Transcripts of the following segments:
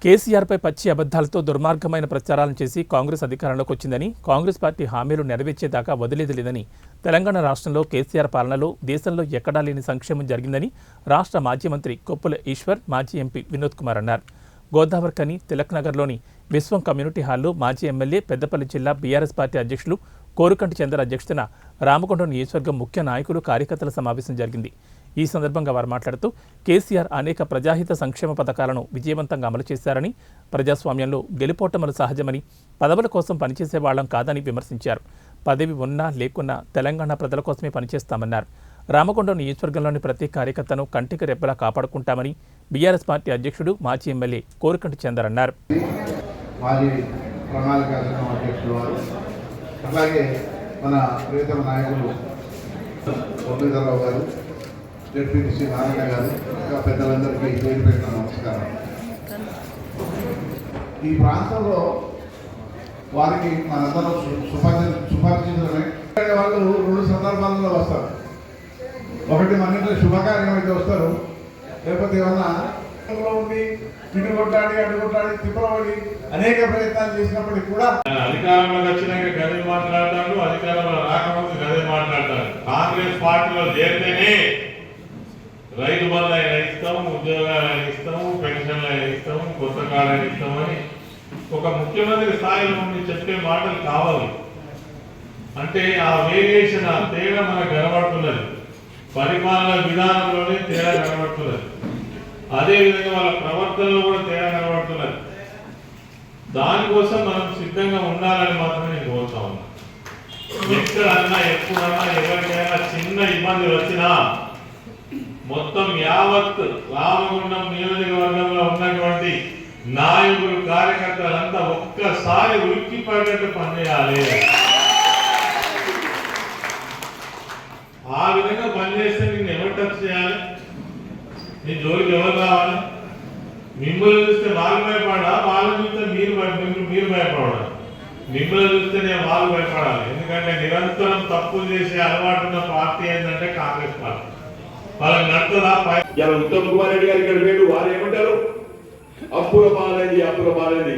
కేసీఆర్పై పచ్చి అబద్ధాలతో దుర్మార్గమైన ప్రచారాలను చేసి కాంగ్రెస్ అధికారంలోకి వచ్చిందని, కాంగ్రెస్ పార్టీ హామీలు నెరవేర్చేదాకా వదిలేది లేదని, తెలంగాణ రాష్ట్రంలో కేసీఆర్ పాలనలో దేశంలో ఎక్కడా లేని సంక్షేమం జరిగిందని రాష్ట్ర మాజీ మంత్రి కొప్పుల ఈశ్వర్, మాజీ ఎంపీ వినోద్ కుమార్ అన్నారు. గోదావరికని తిలక్నగర్లోని విశ్వం కమ్యూనిటీ హాల్లో మాజీ ఎమ్మెల్యే, పెద్దపల్లి జిల్లా బీఆర్ఎస్ పార్టీ అధ్యక్షులు కోరుకంటి చంద్ర అధ్యక్షతన రామకొండ నియోజకవర్గం ముఖ్య నాయకులు, కార్యకర్తల సమావేశం జరిగింది. ఈ సందర్భంగా వారు మాట్లాడుతూ కేసీఆర్ అనేక ప్రజాహిత సంక్షేమ పథకాలను విజయవంతంగా అమలు చేశారని, ప్రజాస్వామ్యంలో గెలుపోటములు సహజమని, పదవుల కోసం పనిచేసే వాళ్లం కాదని విమర్శించారు. పదవి ఉన్నా లేకున్నా తెలంగాణ ప్రజల కోసమే పనిచేస్తామన్నారు. రామకొండ నియోజకవర్గంలోని ప్రతి కార్యకర్తను కంటికి రెప్పలా కాపాడుకుంటామని బీఆర్ఎస్ పార్టీ అధ్యక్షుడు, మాజీ ఎమ్మెల్యే కోరుకంటి చందర్ అన్నారు. అలాగే మన ప్రియతమ నాయకులు గోవిందరావు గారు, జెడ్పీటీసీ నారాయణ గారు, ఇంకా పెద్దలందరికీ పేరు పెట్టిన నమస్కారం. ఈ ప్రాంతంలో వారికి మనందరం సుపరిచితులమే. వాళ్ళు రెండు సందర్భాలలో వస్తారు. ఒకటి మన ఇంట్లో శుభకార్యం అయితే వస్తారు, లేకపోతే ఏమన్నా ఉండి ఇటు కొట్టాడి అటు కొట్టాడి తిప్పలబడి అనేక ప్రయత్నాలు చేసినప్పటికీ కూడా అధికారంలోకి వచ్చినాక గదే మాట్లాడతాడు, అధికారంలో రాకముందు గదే మాట్లాడతాడు. కాంగ్రెస్ పార్టీలో చేరితేనే రైతు బంధు అయినా ఇస్తాము, ఉద్యోగాలు ఇస్తాము, పెన్షన్లు ఇస్తాము, కొత్త కార్డు ఇస్తామని ఒక ముఖ్యమంత్రి స్థాయిలో ఉండి చెప్పే మాటలు కావాలి. అంటే ఆ వేరియేషన్, ఆ తేడా మనకు కనబడుతున్నది. పరిపాలన విధానంలోనే తేడా కనబడుతున్నది. అదేవిధంగా వాళ్ళ ప్రవర్తనలో కూడా తేడా కనబడుతున్నది. దానికోసం మనం సిద్ధంగా ఉండాలని మాత్రమే నేను కోరుతా ఉన్నా. ఎక్కడన్నా ఎప్పుడన్నా ఎవరికైనా చిన్న ఇబ్బంది వచ్చినా మొత్తం యావత్ రామగుండం నియోజకవర్గంలో ఉన్నటువంటి నాయకులు, కార్యకర్తలంతా ఒక్కసారి ఉలిక్కిపడేట్టు పనిచేయాలి. ఆ విధంగా పనిచేస్తే నేను ఎవరు టచ్ చేయాలి? నీ జోలికి ఎవరు రావాలి? మిమ్మల్ని చూస్తే వాళ్ళు భయపడా, వాళ్ళని చూస్తే మీరు భయపడాలి. మిమ్మల్ని చూస్తేనే వాళ్ళు భయపడాలి. ఎందుకంటే నిరంతరం తప్పులు చేసే అలవాటు ఉన్న పార్టీ ఏంటంటే కాంగ్రెస్ పార్టీ. వాళ్ళకి నడుతుందా? ఉత్తమ్ కుమార్ రెడ్డి గారు ఇక్కడ వేడు వారు ఏమంటారు? అప్పుల పాలైంది.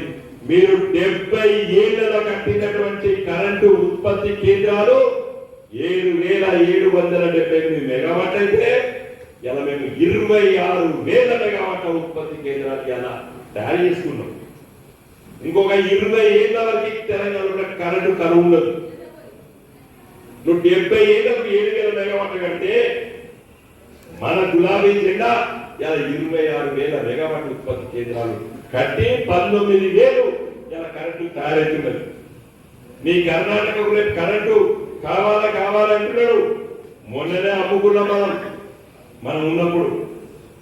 మీరు 70 ఏళ్లలో కట్టినటువంటి కరెంటు ఉత్పత్తి కేంద్రాలు 7,778 మెగావాట్ అయితే ఇలా మేము 26,000 మెగావాట్ల ఉత్పత్తి కేంద్రాలు ఇలా తయారు చేసుకున్నాం. ఇంకొక 20 ఏళ్ల వరకు తెలంగాణలో కరెంటు కరువు ఉండదు. నువ్వు 70 ఏళ్లకు 7,000 మెగావాట్లు కంటే మన గులాబీ జెండా ఇలా 26,000 మెగావాట్ల ఉత్పత్తి కేంద్రాలు కట్టి 19,000 ఇలా కరెంటు తయారవుతున్నది. మీ కర్ణాటకకు రేపు కరెంటు కావాలంటున్నాడు. మొన్ననే అమ్ముకున్నాం మనం ఉన్నప్పుడు.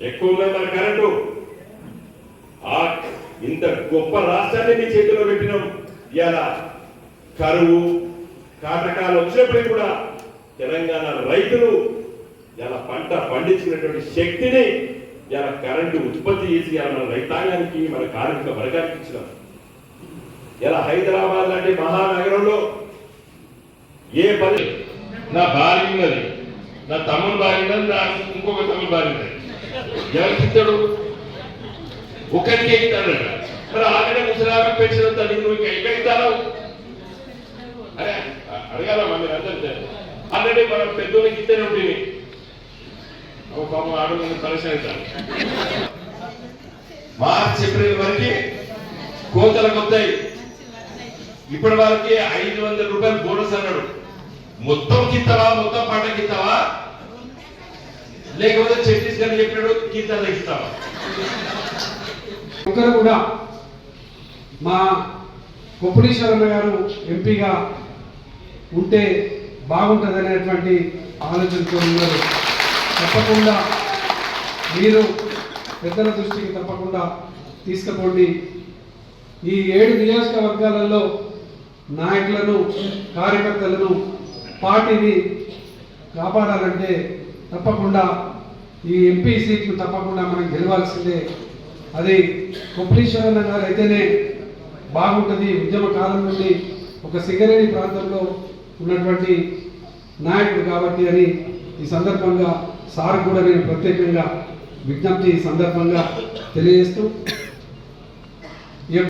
ఎక్కువ ఉన్నది మన కరెంటు. ఇంత గొప్ప రాష్ట్రాన్ని మీ చేతిలో పెట్టినాం. ఇలా కరువు కాటకాలు వచ్చినప్పటికీ కూడా తెలంగాణ రైతులు ఇలా పంట పండించుకునేటువంటి శక్తిని ఇలా కరెంటు ఉత్పత్తి చేసి మన రైతాంగానికి, మన కార్మిక వర్గానికి ఇచ్చినాం. ఇలా హైదరాబాద్ లాంటి మహానగరంలో ఏ పని, నా భార్య ఉన్నది, నా తమ్ముడు భార్య ఉన్నది, నా ఇంకొక తమ్ముడు భార్య ఉన్నది. ఎవరికి ఇస్తాడు? ఒకరికే ఇస్తాడట. మరి ఆమె ముసలామె పెంచిన తల్లి నువ్వు ఇంకా ఇస్తాను అరే అడగాల మీరు అందరికీ. ఆల్రెడీ మనం పెద్దోళ్ళకి ఇస్తేనే ఉంటుంది. ఒక అడుగు పరిశీలించాలి. మార్చి ఏప్రిల్ వరకు కోతలకు వస్తాయి. ఇప్పటి వరకు 500 రూపాయలు బోనస్ అన్నాడు. మొత్తం కింతవా, మొత్తం పంట కింతవా, లేకపోతే ఛత్తీస్గఢ్ చెప్పినాడు కింద ఇస్తావా? ఒక్కరు కూడా మా కొప్పులీశ్వరమ్మ గారు ఎంపీగా ఉంటే బాగుంటుంది అనేటువంటి ఆలోచనతో ఉన్నారు. తప్పకుండా మీరు పెద్దల దృష్టికి తప్పకుండా తీసుకుపోండి. ఈ 7 నియోజకవర్గాలలో నాయకులను, కార్యకర్తలను, పార్టీని కాపాడాలంటే తప్పకుండా ఈ ఎంపీ సీట్లు తప్పకుండా మనం గెలవాల్సిందే. అది కొప్పులీశ్వరన్న గారు అయితేనే బాగుంటుంది. ఉద్యమ కాలం నుండి ఒక సింగరేణి ప్రాంతంలో ఉన్నటువంటి నాయకుడు కాబట్టి అని ఈ సందర్భంగా సార్ కూడా నేను ప్రత్యేకంగా విజ్ఞప్తి ఈ సందర్భంగా తెలియజేస్తూ